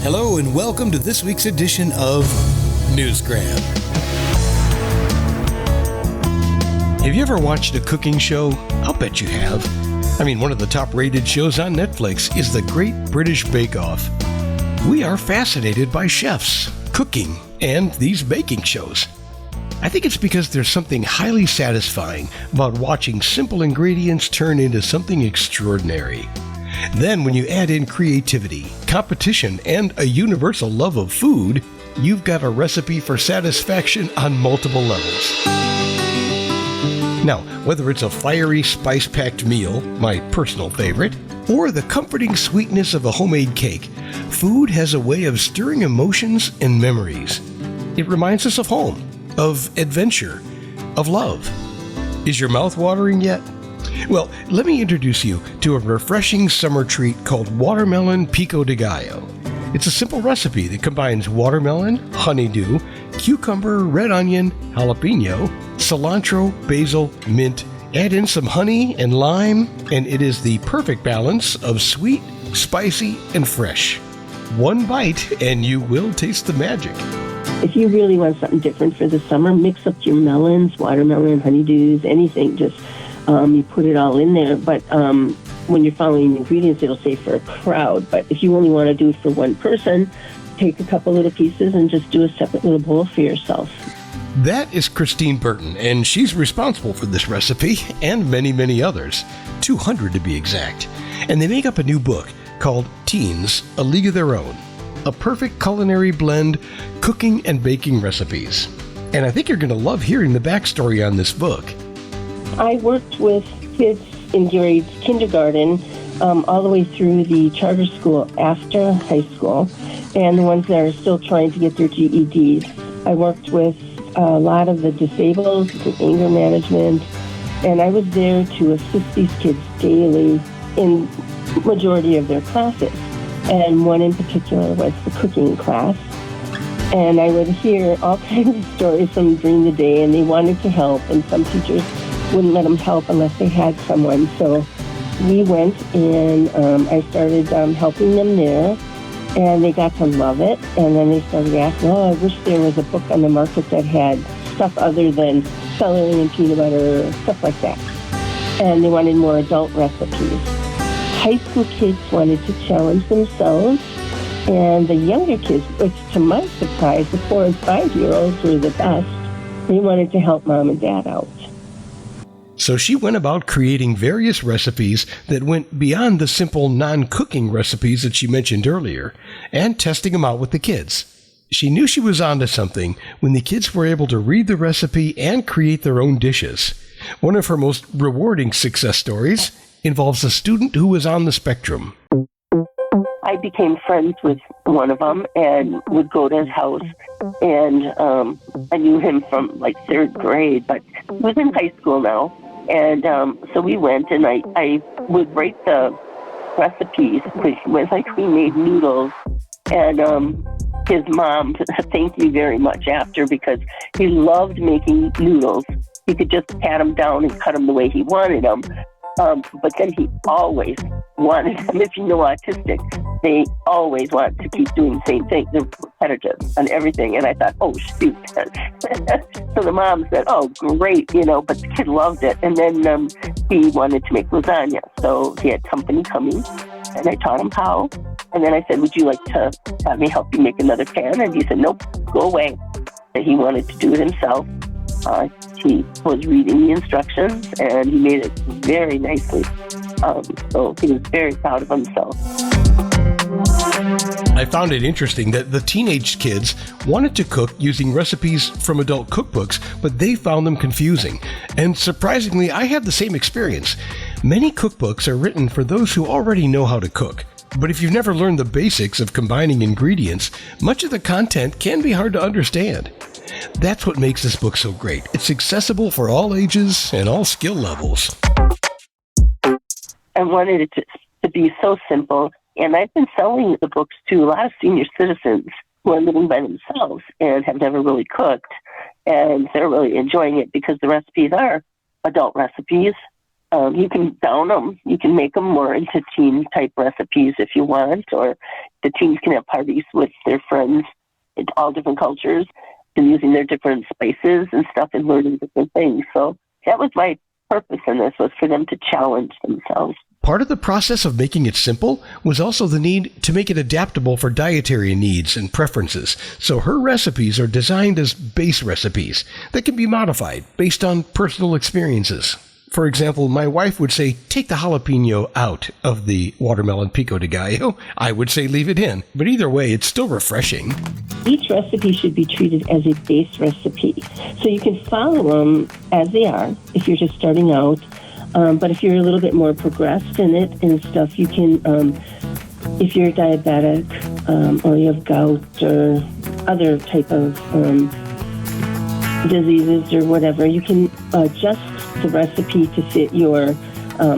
Hello and welcome to this week's edition of Newsgram. Have you ever watched a cooking show? I'll bet you have. I mean, one of the top-rated shows on Netflix is The Great British Bake Off. We are fascinated by chefs, cooking, and these baking shows. I think it's because there's something highly satisfying about watching simple ingredients turn into something extraordinary. Then when you add in creativity, competition, and a universal love of food, you've got a recipe for satisfaction on multiple levels. Now, whether it's a fiery, spice-packed meal, my personal favorite, or the comforting sweetness of a homemade cake, food has a way of stirring emotions and memories. It reminds us of home, of adventure, of love. Is your mouth watering yet? Well, let me introduce you to a refreshing summer treat called watermelon pico de gallo. It's a simple recipe that combines watermelon, honeydew, cucumber, red onion, jalapeno, cilantro, basil, mint. Add in some honey and lime, and it is the perfect balance of sweet, spicy, and fresh. One bite, and you will taste the magic. If you really want something different for the summer, mix up your melons, watermelon, honeydews, anything. Just you put it all in there. But when you're following the ingredients, it'll say for a crowd. But if you only want to do it for one person, take a couple little pieces and just do a separate little bowl for yourself. That is Christine Burton, and she's responsible for this recipe and many, many others, 200 to be exact. And they make up a new book called Teens, A League of Their Own, a perfect culinary blend, cooking and baking recipes. And I think you're going to love hearing the backstory on this book. I worked with kids in grades kindergarten all the way through the charter school after high school, and the ones that are still trying to get their GEDs. I worked with a lot of the disabled, with anger management, and I was there to assist these kids daily in majority of their classes. And one in particular was the cooking class. And I would hear all kinds of stories from during the day, and they wanted to help, and some teachers wouldn't let them help unless they had someone. So we went and I started helping them there, and they got to love it. And then they started asking, I wish there was a book on the market that had stuff other than celery and peanut butter, stuff like that. And they wanted more adult recipes. High school kids wanted to challenge themselves, and the younger kids, which to my surprise, the 4 and 5-year-olds were the best. They wanted to help mom and dad out. So she went about creating various recipes that went beyond the simple non-cooking recipes that she mentioned earlier, and testing them out with the kids. She knew she was onto something when the kids were able to read the recipe and create their own dishes. One of her most rewarding success stories involves a student who was on the spectrum. I became friends with one of them and would go to his house, and I knew him from like 3rd grade, but he was in high school now. And so we went, and I would write the recipes, which was like we made noodles. And his mom thanked me very much after, because he loved making noodles. He could just pat them down and cut them the way he wanted them. But then he always wanted them. If you know autistic, they always want to keep doing the same thing. They're repetitive on everything. And I thought, oh, shoot. So the mom said, oh, great, but the kid loved it. And then he wanted to make lasagna. So he had company coming, and I taught him how. And then I said, would you like to have me help you make another pan? And he said, nope, go away. And he wanted to do it himself. He was reading the instructions, and he made it very nicely. So he was very proud of himself. I found it interesting that the teenage kids wanted to cook using recipes from adult cookbooks, but they found them confusing. And surprisingly, I had the same experience. Many cookbooks are written for those who already know how to cook. But if you've never learned the basics of combining ingredients, much of the content can be hard to understand. That's what makes this book so great. It's accessible for all ages and all skill levels. I wanted it to be so simple, and I've been selling the books to a lot of senior citizens who are living by themselves and have never really cooked, and they're really enjoying it because the recipes are adult recipes, you can down them. You can make them more into teen-type recipes if you want, or the teens can have parties with their friends in all different cultures and using their different spices and stuff and learning different things. So that was my purpose in this, was for them to challenge themselves. Part of the process of making it simple was also the need to make it adaptable for dietary needs and preferences. So her recipes are designed as base recipes that can be modified based on personal experiences. For example, my wife would say, take the jalapeno out of the watermelon pico de gallo. I would say leave it in. But either way, it's still refreshing. Each recipe should be treated as a base recipe. So you can follow them as they are if you're just starting out. But if you're a little bit more progressed in it and stuff, you can, if you're diabetic or you have gout or other type of diseases or whatever, you can adjust the recipe to fit your,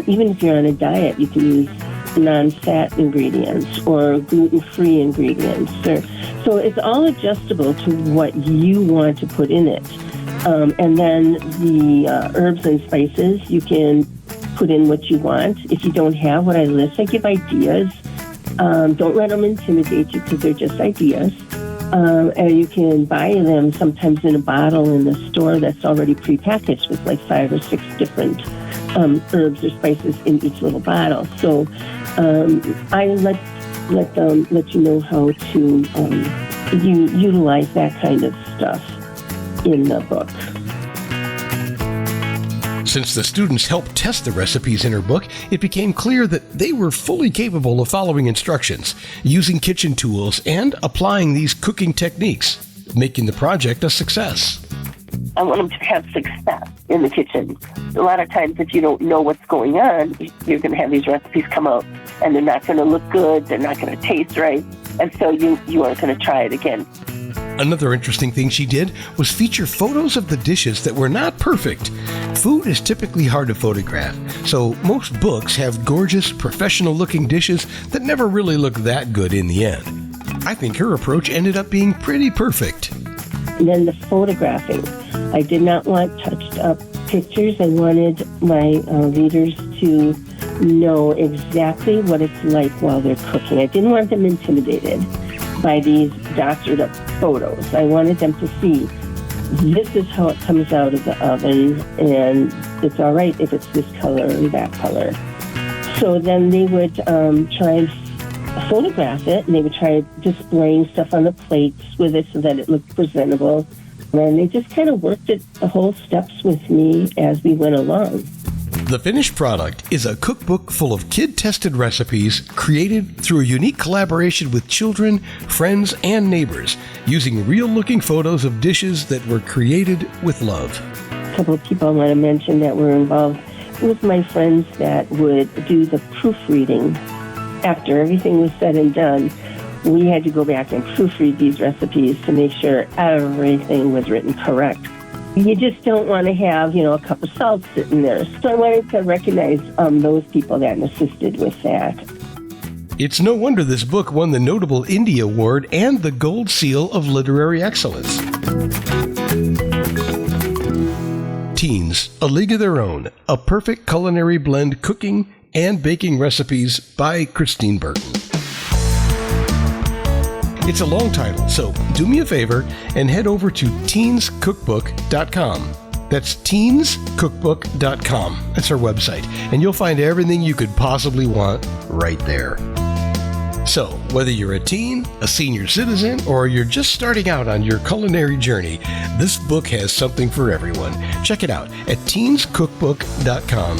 even if you're on a diet, you can use non-fat ingredients or gluten-free ingredients. So it's all adjustable to what you want to put in it. And then the herbs and spices, you can put in what you want. If you don't have what I list, I give ideas. Don't let them intimidate you because they're just ideas. And you can buy them sometimes in a bottle in the store that's already prepackaged with like 5 or 6 different herbs or spices in each little bottle. So I let you know how to utilize that kind of stuff in the book. Since the students helped test the recipes in her book, it became clear that they were fully capable of following instructions, using kitchen tools, and applying these cooking techniques, making the project a success. I want them to have success in the kitchen. A lot of times, if you don't know what's going on, you're going to have these recipes come out, and they're not going to look good, they're not going to taste right, and so you aren't going to try it again. Another interesting thing she did was feature photos of the dishes that were not perfect. Food is typically hard to photograph, so most books have gorgeous, professional-looking dishes that never really look that good in the end. I think her approach ended up being pretty perfect. And then the photographing. I did not want touched-up pictures. I wanted my readers to know exactly what it's like while they're cooking. I didn't want them intimidated by these doctored up photos. I wanted them to see this is how it comes out of the oven, and it's all right if it's this color or that color. So then they would try and photograph it, and they would try displaying stuff on the plates with it so that it looked presentable. And they just kind of worked at the whole steps with me as we went along. The finished product is a cookbook full of kid-tested recipes created through a unique collaboration with children, friends, and neighbors, using real-looking photos of dishes that were created with love. A couple of people I want to mention that were involved with my friends that would do the proofreading. After everything was said and done, we had to go back and proofread these recipes to make sure everything was written correct. You just don't want to have, a cup of salt sitting there. So I wanted to recognize those people that assisted with that. It's no wonder this book won the notable Indie Award and the Gold Seal of Literary Excellence. Teens, A League of Their Own, a perfect culinary blend cooking and baking recipes by Christine Burton. It's a long title, so do me a favor and head over to teenscookbook.com. That's teenscookbook.com. That's our website, and you'll find everything you could possibly want right there. So, whether you're a teen, a senior citizen, or you're just starting out on your culinary journey, this book has something for everyone. Check it out at teenscookbook.com.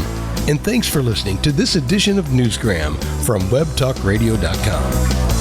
And thanks for listening to this edition of Newsgram from webtalkradio.com.